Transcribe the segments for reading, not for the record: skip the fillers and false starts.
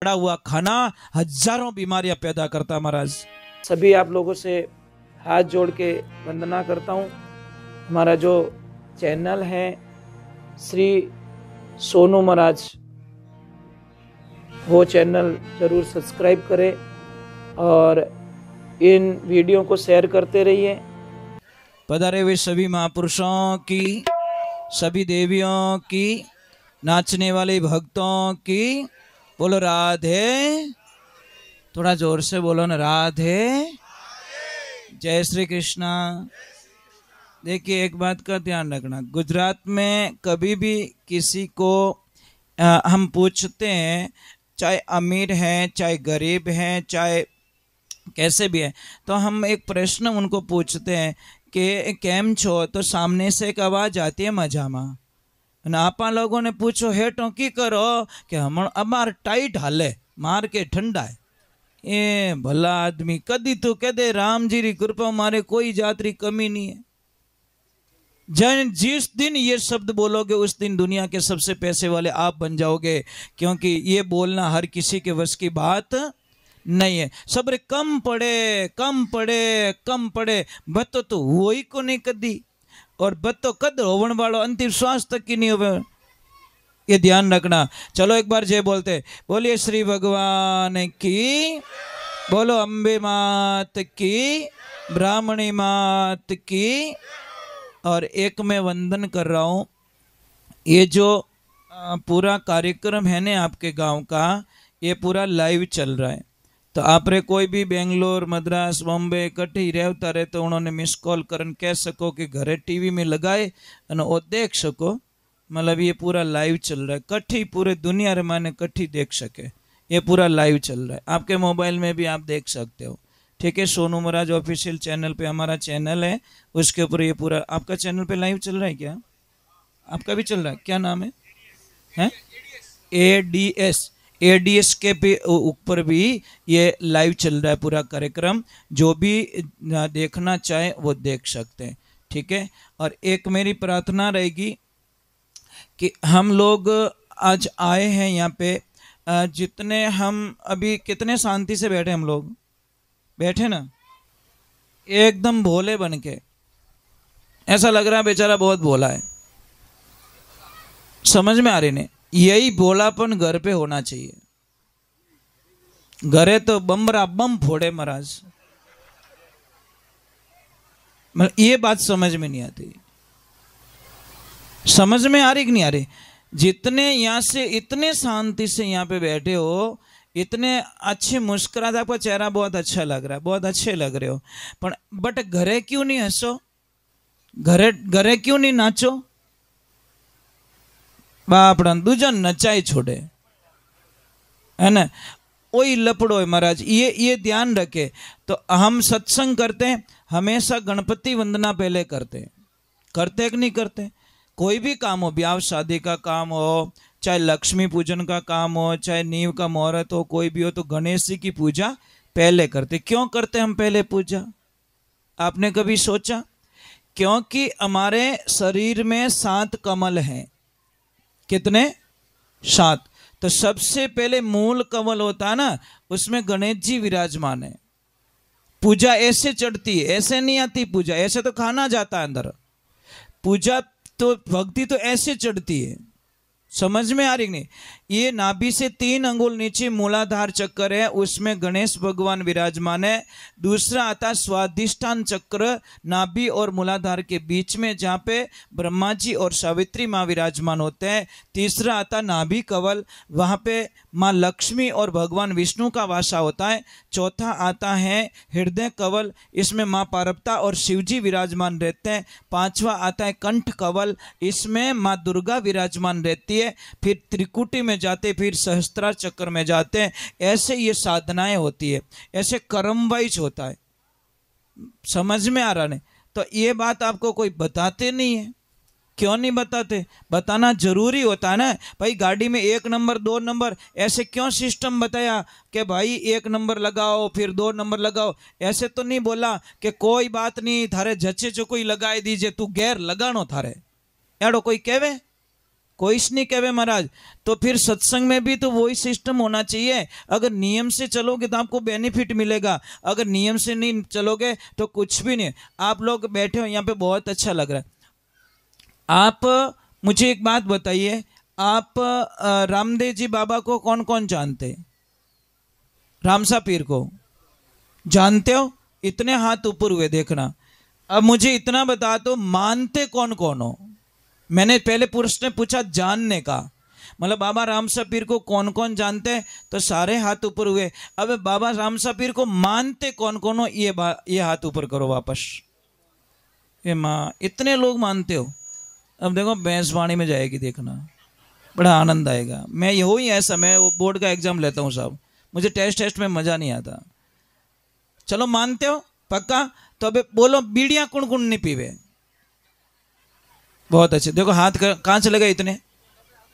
पड़ा हुआ खाना हजारों बीमारियां पैदा करता है महाराज। सभी आप लोगों से हाथ जोड़ के वंदना करता हूँ। हमारा जो चैनल है श्री सोनू महाराज, वो चैनल जरूर सब्सक्राइब करें और इन वीडियो को शेयर करते रहिए। पधारे हुए सभी महापुरुषों की, सभी देवियों की, नाचने वाले भक्तों की, बोलो राधे। थोड़ा जोर से बोलो ना, राधे। जय श्री कृष्णा। देखिए एक बात का ध्यान रखना, गुजरात में कभी भी किसी को हम पूछते हैं, चाहे अमीर हैं चाहे गरीब हैं चाहे कैसे भी है, तो हम एक प्रश्न उनको पूछते हैं कि केम छो, तो सामने से एक आवाज आती है मजामा। आपा लोगों ने पूछो हे टोकी करो कि हम अमार टाइट हाले मार के ठंडा है। ए भला आदमी, कदी तो कह दे राम जी री कृपा मारे कोई जात री कमी नहीं है। जिस दिन ये शब्द बोलोगे उस दिन दुनिया के सबसे पैसे वाले आप बन जाओगे, क्योंकि ये बोलना हर किसी के वश की बात नहीं है। सबरे कम पड़े कम पड़े कम पड़े, बतो तो हुआ ही को नहीं कदी, और बतो कद होवन वालो अंतिम श्वास तक की नहीं होवे, ये ध्यान रखना। चलो एक बार जय बोलते, बोलिए श्री भगवान की, बोलो अम्बे मात की, ब्राह्मणी मात की। और एक मैं वंदन कर रहा हूँ, ये जो पूरा कार्यक्रम है ना आपके गांव का, ये पूरा लाइव चल रहा है। तो आप रे कोई भी बेंगलोर मद्रास बॉम्बे कठी रहता रहे तो उन्होंने मिस कॉल करन कह सको कि घरे टीवी में लगाए और देख सको। मतलब ये पूरा लाइव चल रहा है, कठी पूरे दुनिया रे माने कठी देख सके, ये पूरा लाइव चल रहा है। आपके मोबाइल में भी आप देख सकते हो, ठीक है। सोनू महाराज ऑफिशियल चैनल पे हमारा चैनल है, उसके ऊपर ये पूरा आपका चैनल पे लाइव चल रहा है। क्या आपका भी चल रहा है? क्या नाम है? एडीएस के पे ऊपर भी ये लाइव चल रहा है पूरा कार्यक्रम, जो भी देखना चाहे वो देख सकते हैं, ठीक है। और एक मेरी प्रार्थना रहेगी कि हम लोग आज आए हैं यहाँ पे, जितने हम अभी कितने शांति से बैठे, हम लोग बैठे ना एकदम भोले बन के, ऐसा लग रहा है बेचारा बहुत भोला है, समझ में आ रही नहीं। यही भोलापन घर पे होना चाहिए। घरे तो बम्बरा बम फोड़े महाराज, मतलब ये बात समझ में नहीं आती। समझ में आ रही कि नहीं आ रही? जितने यहाँ से इतने शांति से यहाँ पे बैठे हो, इतने अच्छे मुस्कुराते, आपका चेहरा बहुत अच्छा लग रहा है, बहुत अच्छे लग रहे हो, पर बट घरे क्यों नहीं हंसो? घरे क्यों नहीं नाचो? बापड़ा दूजा नचाई छोड़े, है ना, वही लपड़ो है महाराज। ये ध्यान रखे। तो हम सत्संग करते हैं, हमेशा गणपति वंदना पहले करते हैं, करते कि नहीं करते? कोई भी काम हो, ब्याह शादी का काम हो, चाहे लक्ष्मी पूजन का काम हो, चाहे नींव का मुहूर्त हो, कोई भी हो, तो गणेश जी की पूजा पहले करते। क्यों करते हम पहले पूजा? आपने कभी सोचा? क्योंकि हमारे शरीर में 7 कमल हैं। कितने? 7। तो सबसे पहले मूल कमल होता है ना, उसमें गणेश जी विराजमान है। पूजा ऐसे चढ़ती है, ऐसे नहीं आती पूजा, ऐसे तो खाना जाता है अंदर। पूजा तो भक्ति तो ऐसे चढ़ती है, समझ में आ रही नहीं? ये नाभि से 3 अंगुल नीचे मूलाधार चक्र है, उसमें गणेश भगवान विराजमान है। दूसरा आता स्वादिष्ठान चक्र, नाभि और मूलाधार के बीच में, जहाँ पे ब्रह्मा जी और सावित्री माँ विराजमान होते हैं। तीसरा आता नाभि कवल, वहाँ पे माँ लक्ष्मी और भगवान विष्णु का वासा होता है। चौथा आता है हृदय कवल, इसमें माँ पार्वती और शिवजी विराजमान रहते हैं। 5वां आता है कंठ कवल, इसमें माँ दुर्गा विराजमान रहती है। फिर त्रिकुटी में जाते, फिर सहस्त्रार चक्र में जाते हैं। ऐसे ये साधनाएं होती है, ऐसे कर्म वाइज होता है। समझ में आ रहा नहीं? तो ये बात आपको कोई बताते नहीं है। क्यों नहीं बताते? बताना जरूरी होता है ना भाई। गाड़ी में 1 नंबर 2 नंबर ऐसे क्यों सिस्टम बताया कि भाई 1 नंबर लगाओ फिर 2 नंबर लगाओ? ऐसे तो नहीं बोला कि कोई बात नहीं थारे जचे जो कोई लगाए दीजिए, तू गैर लगानो थारे, एड़ो कोई कहवे? कोई नहीं कहे महाराज। तो फिर सत्संग में भी तो वही सिस्टम होना चाहिए। अगर नियम से चलोगे तो आपको बेनिफिट मिलेगा, अगर नियम से नहीं चलोगे तो कुछ भी नहीं। आप लोग बैठे हो यहाँ पे, बहुत अच्छा लग रहा है। आप मुझे एक बात बताइए, आप रामदेव जी बाबा को कौन कौन जानते? रामसा पीर को जानते हो? इतने हाथ ऊपर हुए, देखना। अब मुझे इतना बता दो, मानते कौन कौन हो? मैंने पहले प्रश्न पूछा जानने का, मतलब बाबा रामसा पीर को कौन कौन जानते हैं, तो सारे हाथ ऊपर हुए। अब बाबा रामसा पीर को मानते कौन कौन हो, ये हाथ ऊपर करो वापस। ये माँ, इतने लोग मानते हो। अब देखो भैंसवाणी में जाएगी, देखना बड़ा आनंद आएगा। मैं यही ही ऐसा, मैं वो बोर्ड का एग्जाम लेता हूँ साहब, मुझे टेस्ट में मजा नहीं आता। चलो मानते हो पक्का? तो अब बोलो, बीड़ियां कौन कौन नहीं पीवे? बहुत अच्छे, देखो हाथ कहाँ चले गए, इतने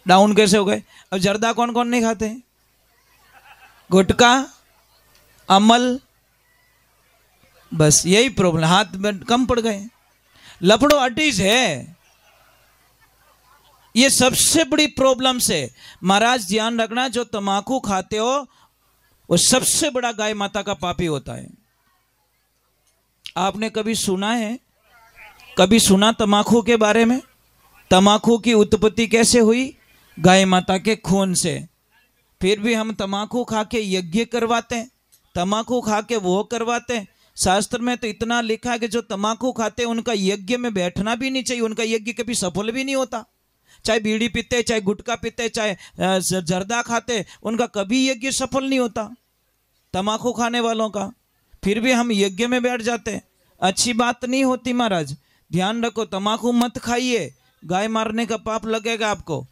डाउन कैसे हो गए? अब जर्दा कौन कौन नहीं खाते? गुटखा, अमल, बस यही प्रॉब्लम, हाथ में कम पड़ गए। लफड़ो अटीज है, ये सबसे बड़ी प्रॉब्लम से। महाराज ध्यान रखना, जो तमाकू खाते हो वो सबसे बड़ा गाय माता का पापी होता है। आपने कभी सुना है, कभी सुना तमाकू के बारे में? तमाकू की उत्पत्ति कैसे हुई? गाय माता के खून से। फिर भी हम तमाकू खा के यज्ञ करवाते हैं, तमाकू खा के वो करवाते हैं। शास्त्र में तो इतना लिखा है कि जो तमाकू खाते हैं उनका यज्ञ में बैठना भी नहीं चाहिए, उनका यज्ञ कभी सफल भी नहीं होता। चाहे बीड़ी पीते, चाहे गुटखा पीते, चाहे जर्दा खाते, उनका कभी यज्ञ सफल नहीं होता तमाकू खाने वालों का। फिर भी हम यज्ञ में बैठ जाते हैं, अच्छी बात नहीं होती महाराज। ध्यान रखो, तमाकू मत खाइए, गाय मारने का पाप लगेगा आपको,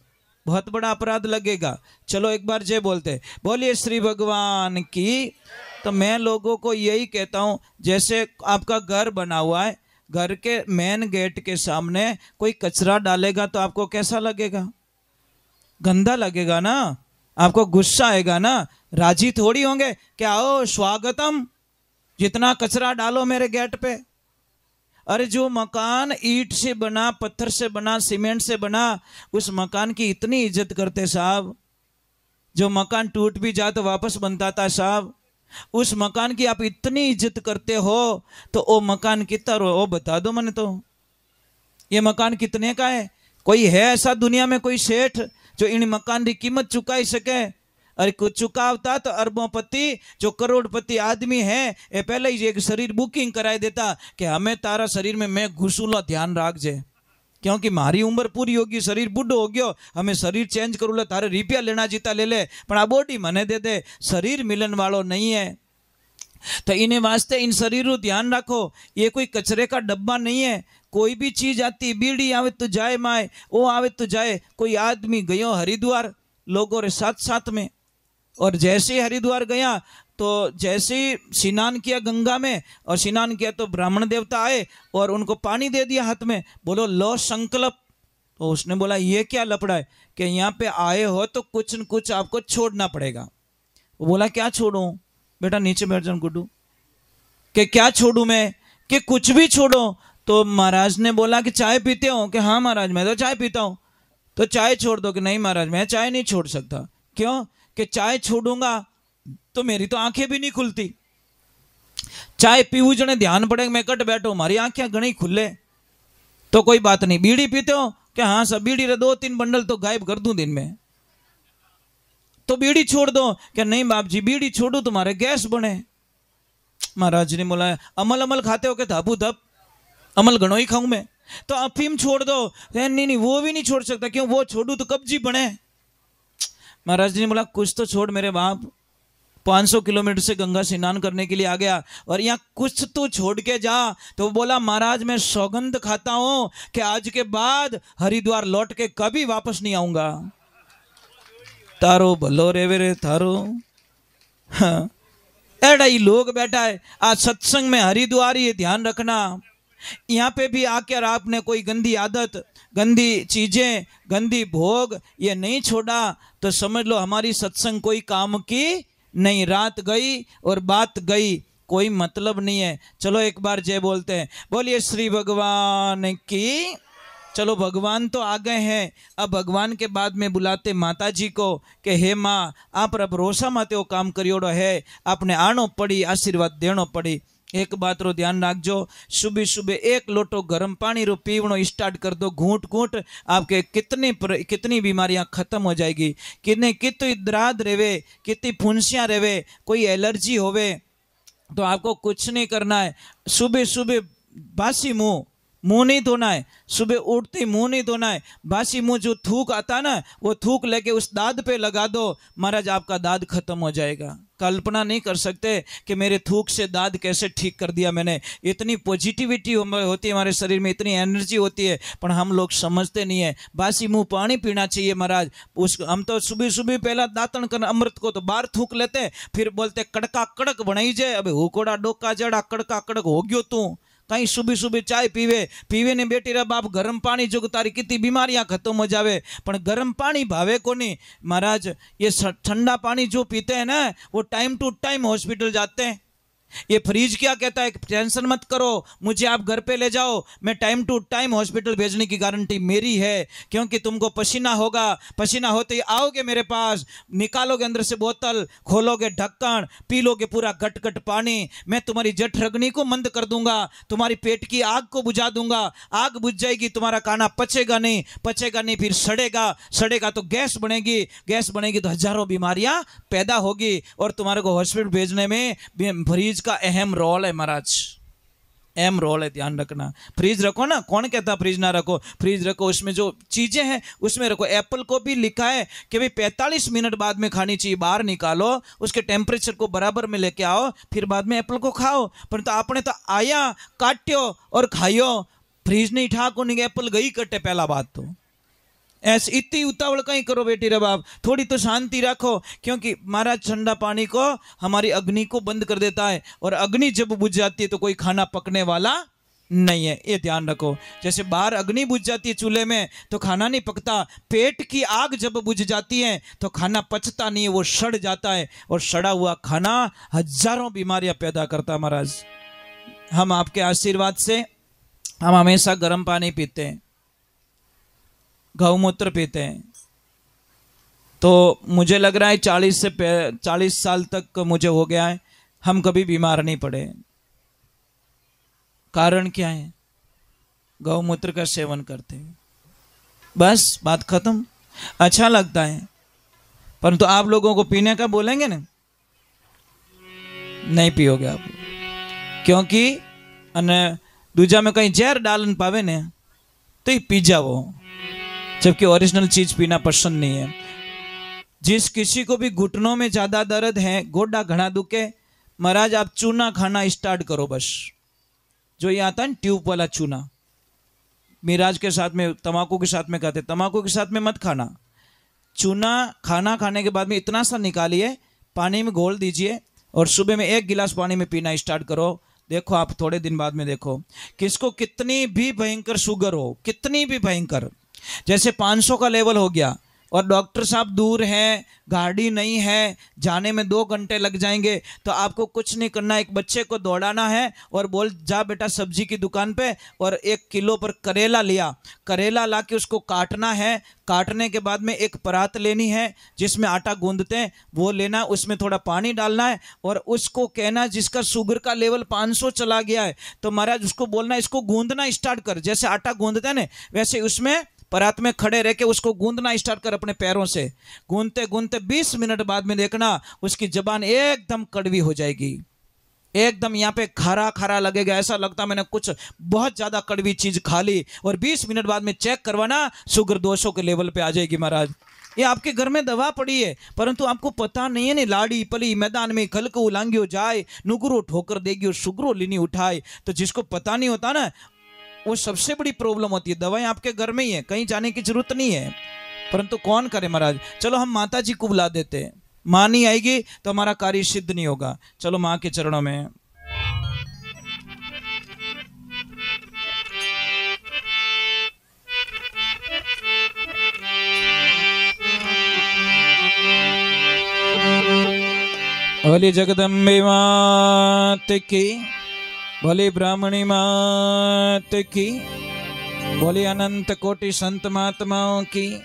बहुत बड़ा अपराध लगेगा। चलो एक बार जय बोलते, बोलिए श्री भगवान की। तो मैं लोगों को यही कहता हूँ, जैसे आपका घर बना हुआ है, घर के मेन गेट के सामने कोई कचरा डालेगा तो आपको कैसा लगेगा? गंदा लगेगा ना, आपको गुस्सा आएगा ना, राजी थोड़ी होंगे कि आओ स्वागतम, जितना कचरा डालो मेरे गेट पे। अरे जो मकान ईंट से बना, पत्थर से बना, सीमेंट से बना, उस मकान की इतनी इज्जत करते साहब। जो मकान टूट भी जाए तो वापस बनता था साहब, उस मकान की आप इतनी इज्जत करते हो, तो वो मकान कितना वो बता दो मैंने। तो ये मकान कितने का है? कोई है ऐसा दुनिया में कोई सेठ जो इन मकान की कीमत चुका सके? अरे कुछ चुकावता तो अरबोंपति, जो करोड़पति आदमी है, ये पहले ही एक शरीर बुकिंग कराई देता कि हमें तारा शरीर में मैं घुसूला, ध्यान राख जे, क्योंकि मारी उम्र पूरी होगी, शरीर बुढ़ो हो गयो, हमें शरीर चेंज करू ले, तारे रुपया लेना जीता ले ले, पर आ बॉडी मने दे दे, शरीर मिलन वालों नहीं है। तो इन्हें वास्ते इन शरीरों ध्यान रखो, ये कोई कचरे का डब्बा नहीं है। कोई भी चीज आती, बीड़ी आवे तो जाए माए, वो आवे तो जाए। कोई आदमी गयो हरिद्वार लोगों रे साथ साथ में, और जैसे ही हरिद्वार गया तो जैसे ही स्नान किया गंगा में, और स्नान किया तो ब्राह्मण देवता आए और उनको पानी दे दिया हाथ में, बोलो लो संकल्प। तो उसने बोला ये क्या लफड़ा है कि यहाँ पे आए हो तो कुछ न कुछ आपको छोड़ना पड़ेगा। वो बोला क्या छोड़ूं? बेटा नीचे बैठ जाओ गुड्डू, कि क्या छोड़ूं मैं? कि कुछ भी छोड़ो। तो महाराज ने बोला कि चाय पीते हो? कि हाँ महाराज मैं तो चाय पीता हूँ। तो चाय छोड़ दो? कि नहीं महाराज मैं चाय नहीं छोड़ सकता। क्यों? कि चाय छोड़ूंगा तो मेरी तो आंखें भी नहीं खुलती, चाय पीऊ जने ध्यान पड़ेगा, मैं कट बैठो, हमारी आंखें घनी खुले। तो कोई बात नहीं। बीड़ी पीते हो? कि हाँ सब, बीड़ी रे 2-3 बंडल तो गायब कर दूं दिन में, तो बीड़ी छोड़ दो। कि नहीं बाप जी बीड़ी छोड़ू तुम्हारे गैस बने। महाराज ने बोला अमल अमल खाते हो? कि धापू धप अमल घणो ही खाऊं मैं। तो अफीम छोड़ दो? नहीं नहीं वो भी नहीं छोड़ सकता, क्यों? वो छोड़ू तो कब्जी बने। महाराज जी ने बोला कुछ तो छोड़ मेरे बाप, 500 किलोमीटर से गंगा स्नान करने के लिए आ गया और यहाँ कुछ तो छोड़ के जा। तो वो बोला महाराज मैं सौगंध खाता हूं कि आज के बाद हरिद्वार लौट के कभी वापस नहीं आऊंगा। तारो भलो रेवे रे थारो। हाँ एड़ा ही लोग बैठा है आज सत्संग में हरिद्वार, ये ध्यान रखना। यहाँ पे भी आकर आपने कोई गंदी आदत, गंदी चीजें, गंदी भोग ये नहीं छोड़ा तो समझ लो हमारी सत्संग कोई काम की नहीं। रात गई और बात गई, कोई मतलब नहीं है। चलो एक बार जय बोलते हैं, बोलिए श्री भगवान की। चलो भगवान तो आ गए हैं, अब भगवान के बाद में बुलाते माता जी को कि हे माँ आप भरोसा माते वो काम करियोड़ो है, आपने आनो पड़ी, आशीर्वाद देनो पड़ी। एक बात रो ध्यान रखजो, सुबह सुबह एक लोटो गर्म पानी रो पीवनो स्टार्ट कर दो, घूंट घूंट, आपके कितनी बीमारियां खत्म हो जाएगी। कितनी दराद रेवे, कितनी फुंसियां रेवे, कोई एलर्जी होवे तो आपको कुछ नहीं करना है। सुबह सुबह बासी मुंह नहीं धोना है, सुबह उठते मुंह नहीं धोना है। बासी मुंह जो थूक आता है ना, वो थूक लेके उस दाद पे लगा दो, महाराज आपका दाद खत्म हो जाएगा। कल्पना नहीं कर सकते कि मेरे थूक से दाद कैसे ठीक कर दिया मैंने। इतनी पॉजिटिविटी होती है हमारे शरीर में, इतनी एनर्जी होती है, पर हम लोग समझते नहीं है। बासी मुंह पानी पीना चाहिए महाराज। हम तो सुबह सुबह पहला दातन कर अमृत को तो बाहर थूक लेते, फिर बोलते कड़का कड़क बनाई जाए। अब हुकोड़ा डोका जड़ा कड़का कड़क हो गयो तू, कहीं सुबह सुबह चाय पीवे ने बेटी रे बाप गर्म पानी जो तारी कितनी बीमारियां खत्म हो जावे, पर गर्म पानी भावे को नहीं महाराज। ये ठंडा पानी जो पीते हैं ना, वो टाइम टू टाइम हॉस्पिटल जाते हैं। ये फ्रिज क्या कहता है, टेंशन मत करो, मुझे आप घर पे ले जाओ, मैं टाइम टू टाइम हॉस्पिटल भेजने की गारंटी मेरी है। क्योंकि तुमको पसीना होगा, पसीना होते ही आओगे मेरे पास, निकालोगे अंदर से बोतल, खोलोगे ढक्कन, पी लोगे पूरा गट पानी, मैं तुम्हारी जठरग्नि को मंद कर दूंगा, तुम्हारी पेट की आग को बुझा दूंगा। आग बुझ जाएगी, तुम्हारा खाना पचेगा नहीं, फिर सड़ेगा तो गैस बनेगी तो हजारों बीमारियां पैदा होगी, और तुम्हारे को हॉस्पिटल भेजने में फ्रिज का अहम रोल है महाराज, अहम रोल है, ध्यान रखना। फ्रिज रखो ना, कौन कहता फ्रिज ना रखो, फ्रिज रखो, उसमें जो चीजें हैं उसमें रखो। एप्पल को भी लिखा है कि भाई 45 मिनट बाद में खानी चाहिए, बाहर निकालो, उसके टेम्परेचर को बराबर में लेके आओ, फिर बाद में एप्पल को खाओ। परंतु आपने तो आया, काट्यो और खाइयो, फ्रिज नहीं ठाको नहीं, एप्पल गई कटे। पहला बात तो ऐसे इतनी उतावल कहीं करो बेटी रे बाप, थोड़ी तो शांति रखो। क्योंकि महाराज ठंडा पानी को हमारी अग्नि को बंद कर देता है, और अग्नि जब बुझ जाती है तो कोई खाना पकने वाला नहीं है, ये ध्यान रखो। जैसे बाहर अग्नि बुझ जाती है चूल्हे में तो खाना नहीं पकता, पेट की आग जब बुझ जाती है तो खाना पचता नहीं है, वो सड़ जाता है, और सड़ा हुआ खाना हजारों बीमारियां पैदा करता है। महाराज हम आपके आशीर्वाद से हम हमेशा गर्म पानी पीते हैं, गौमूत्र पीते हैं, तो मुझे लग रहा है 40 साल तक मुझे हो गया है, हम कभी बीमार नहीं पड़े। कारण क्या है? गौमूत्र का सेवन करते हैं, बस बात खत्म। अच्छा लगता है, परंतु आप लोगों को पीने का बोलेंगे ना, नहीं पियोगे आप, क्योंकि दूजा में कहीं जहर डालन पावे ने तो ही पी जाओ, जबकि ओरिजिनल चीज पीना पसंद नहीं है। जिस किसी को भी घुटनों में ज्यादा दर्द है, गोडा घना दुखे, महाराज आप चूना खाना स्टार्ट करो। बस जो ये आता है ट्यूब वाला चूना, मिराज के साथ में, तंबाकू के साथ में खाते, तंबाकू के साथ में मत खाना। चूना खाना खाने के बाद में इतना सा निकालिए, पानी में घोल दीजिए, और सुबह में 1 गिलास पानी में पीना स्टार्ट करो। देखो आप थोड़े दिन बाद में देखो, किसको कितनी भी भयंकर शुगर हो, कितनी भी भयंकर, जैसे 500 का लेवल हो गया और डॉक्टर साहब दूर हैं, गाड़ी नहीं है, जाने में 2 घंटे लग जाएंगे, तो आपको कुछ नहीं करना, एक बच्चे को दौड़ाना है और बोल जा बेटा सब्जी की दुकान पे और 1 किलो पर करेला लिया, करेला ला के उसको काटना है। काटने के बाद में एक परात लेनी है जिसमें आटा गूंदते हैं, वो लेना, उसमें थोड़ा पानी डालना है, और उसको कहना जिसका शुगर का लेवल 500 चला गया है, तो महाराज उसको बोलना इसको गूंदना स्टार्ट कर, जैसे आटा गूंदते हैं ना वैसे उसमें परात में खड़े रह के उसको गूंदना स्टार्ट कर अपने पैरों से। गूंदते गूंदते 20 मिनट बाद में देखना उसकी जबान एकदम कड़वी हो जाएगी, एकदम यहाँ पे खारा खारा लगेगा, ऐसा लगता मैंने कुछ बहुत ज्यादा कड़वी चीज खा ली। और 20 मिनट बाद में चेक करवाना, शुगर 200 के लेवल पे आ जाएगी। महाराज ये आपके घर में दवा पड़ी है, परंतु आपको पता नहीं है। लाड़ी पली मैदान में खल को उलांगियो जाए, नुगरो ठोकर देगी, शुगरो लीनी उठाए। तो जिसको पता नहीं होता ना, वो सबसे बड़ी प्रॉब्लम होती है। दवाएं आपके घर में ही है, कहीं जाने की जरूरत नहीं है, परंतु कौन करे महाराज। चलो हम माता जी को बुला देते हैं, माँ नहीं आएगी तो हमारा कार्य सिद्ध नहीं होगा। चलो माँ के चरणों में। भोली जगदम्बे मात की, भोली ब्राह्मणी मात की, बोली अनंत कोटि संत महात्माओं की।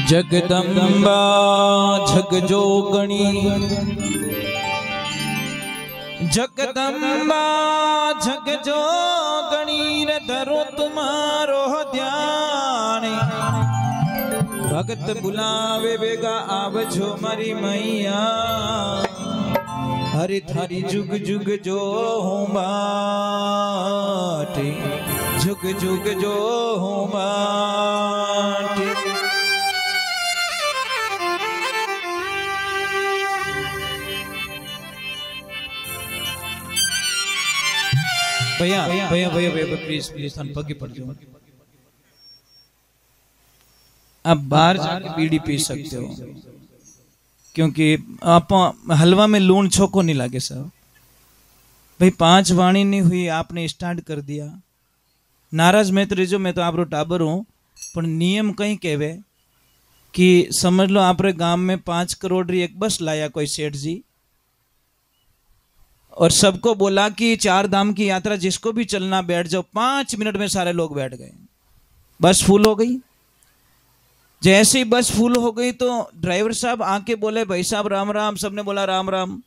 जगदम्बा जगजोगणी, जगदम्बा जगजोगणी रे धरो तुम्हारो ध्यान। भगत बुलावे बेगा आवजो मारी मैया, हरि थारी जुग जुग जो हूँ बाटी, जुग जुग जो हूँ बाटी। भैया भैया भैया भैया प्लीज प्लीज थान पगी पड़ जाओ। आप बाहर जाके बीड़ी पी सकते हो, क्योंकि आप हलवा में लूण छोको नहीं लागे साहब। भाई 5 वाणी नहीं हुई, आपने स्टार्ट कर दिया। नाराज मत रहो, मैं तो आप टाबर हूँ, पर नियम कहीं कहवे कि समझ लो आप गांव में 5 करोड़ री एक बस लाया कोई सेठ जी, और सबको बोला कि 4 धाम की यात्रा जिसको भी चलना बैठ जाओ। 5 मिनट में सारे लोग बैठ गए, बस फुल हो गई। जैसे ही बस फुल हो गई तो ड्राइवर साहब आके बोले भाई साहब राम राम। सबने बोला राम राम।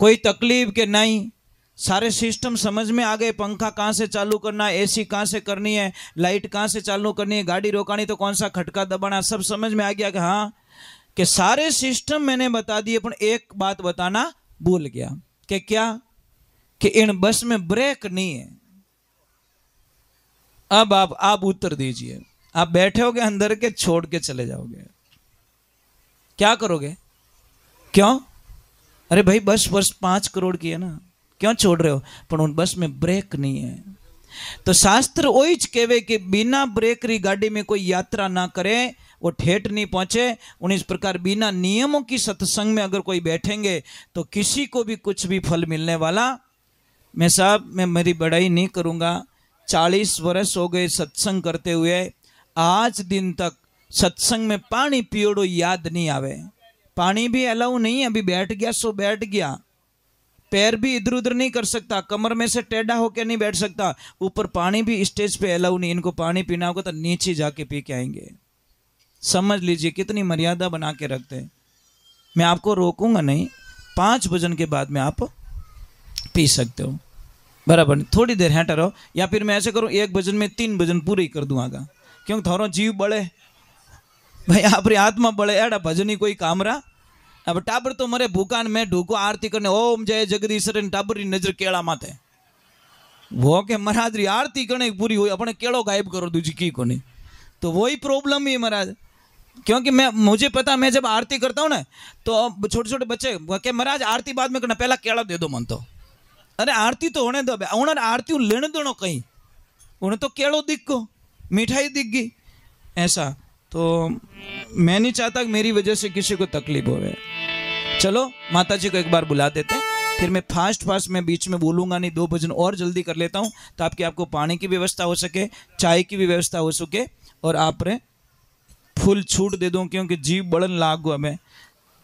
कोई तकलीफ के नहीं, सारे सिस्टम समझ में आ गए। पंखा कहाँ से चालू करना है, एसी कहाँ से करनी है, लाइट कहाँ से चालू करनी है, गाड़ी रोकानी तो कौन सा खटका दबाना, सब समझ में आ गया कि हाँ कि सारे सिस्टम मैंने बता दिए। पर एक बात बताना भूल गया कि क्या, कि इन बस में ब्रेक नहीं है। अब आप उत्तर दीजिए, आप बैठे होगे अंदर के, छोड़ के चले जाओगे, क्या करोगे? क्यों? अरे भाई बस 5 करोड़ की है ना, क्यों छोड़ रहे हो? पर उन बस में ब्रेक नहीं है। तो शास्त्र वही कहवे कि बिना ब्रेक री गाड़ी में कोई यात्रा ना करे, वो ठेठ नहीं पहुंचे। उन इस प्रकार बिना नियमों की सत्संग में अगर कोई बैठेंगे तो किसी को भी कुछ भी फल मिलने वाला। मैं साहब, मैं मेरी बड़ाई नहीं करूंगा, 40 वर्ष हो गए सत्संग करते हुए, आज दिन तक सत्संग में पानी पियोड़ो याद नहीं आवे। पानी भी अलाउ नहीं है, अभी बैठ गया सो बैठ गया। पैर भी इधर उधर नहीं कर सकता, कमर में से टेढ़ा होकर नहीं बैठ सकता। ऊपर पानी भी स्टेज पे अलाउ नहीं। इनको पानी पीना होगा तो नीचे जाके पी के आएंगे। समझ लीजिए कितनी मर्यादा बना के रखते हैं। मैं आपको रोकूंगा नहीं, 5 भजन के बाद में आप पी सकते हो, बराबर। थोड़ी देर हटा रहो, या फिर मैं ऐसे करूं 1 भजन में 3 भजन पूरे ही कर दूंगा, क्योंकि थोड़ा जीव बढ़े भाई, आप आत्मा बढ़े। एड़ा भजन ही कोई काम रहा। अब टाबर तो मरे भूकान में ढूको आरती करने, ओम जय जगदीश्वर टाबर री नजर केड़ा माथे, वो के महाराज री आरती करने पूरी हुई, अपने केड़ो गायब करो दूजी की को नहीं। तो वही प्रॉब्लम है महाराज, क्योंकि मुझे पता, मैं जब आरती करता हूँ ना तो छोटे छोटे बच्चे के महाराज आरती बाद में करना, पहला केड़ा दे दो मन तो। अरे आरती तो होने दो, उन्हें आरती लेने दो कहीं, उन्हें तो केड़ो दिख गो, मिठाई दिख गई। ऐसा तो मैं नहीं चाहता कि मेरी वजह से किसी को तकलीफ हो। चलो माता जी को एक बार बुला देते हैं, फिर मैं फास्ट में बीच में बोलूंगा नहीं, 2 भजन और जल्दी कर लेता हूँ ताकि आपको पानी की भी व्यवस्था हो सके, चाय की भी व्यवस्था हो सके, और आप रे फुल छूट दे दूं, क्योंकि जीव बढ़न लागू। हमें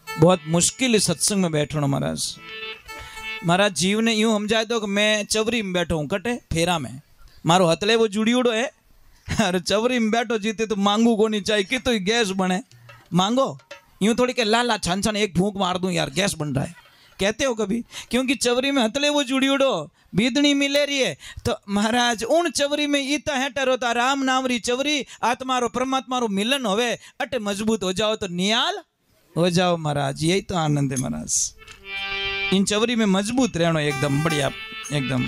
बहुत मुश्किल है सत्संग में बैठना महाराज। महाराज जीव ने यूं समझाए दो कि मैं चवरी में बैठो हूँ, कटे फेरा में, मारो हथले वो जुड़ी उड़ो है, अरे चवरी में बैठो जीते तो मांगू को नहीं चाहिए कि तो गैस बने, मांगो। यूं थोड़ी के लाला छान छान एक फूंक मार दूं यार गैस बन रहा है, कहते हो कभी? क्योंकि चवरी में हथले वो जुड़ी उड़ो, बीदनी मिले रही है। तो महाराज उन चवरी में इता है टरोता राम नाम री चवरी, आत्मा रो परमात्मा रो मिलन होवे, अटे मजबूत हो जाओ तो नियाल हो जाओ महाराज। यही तो आनंद है महाराज, इन चवरी में मजबूत रहना एकदम बढ़िया, एकदम।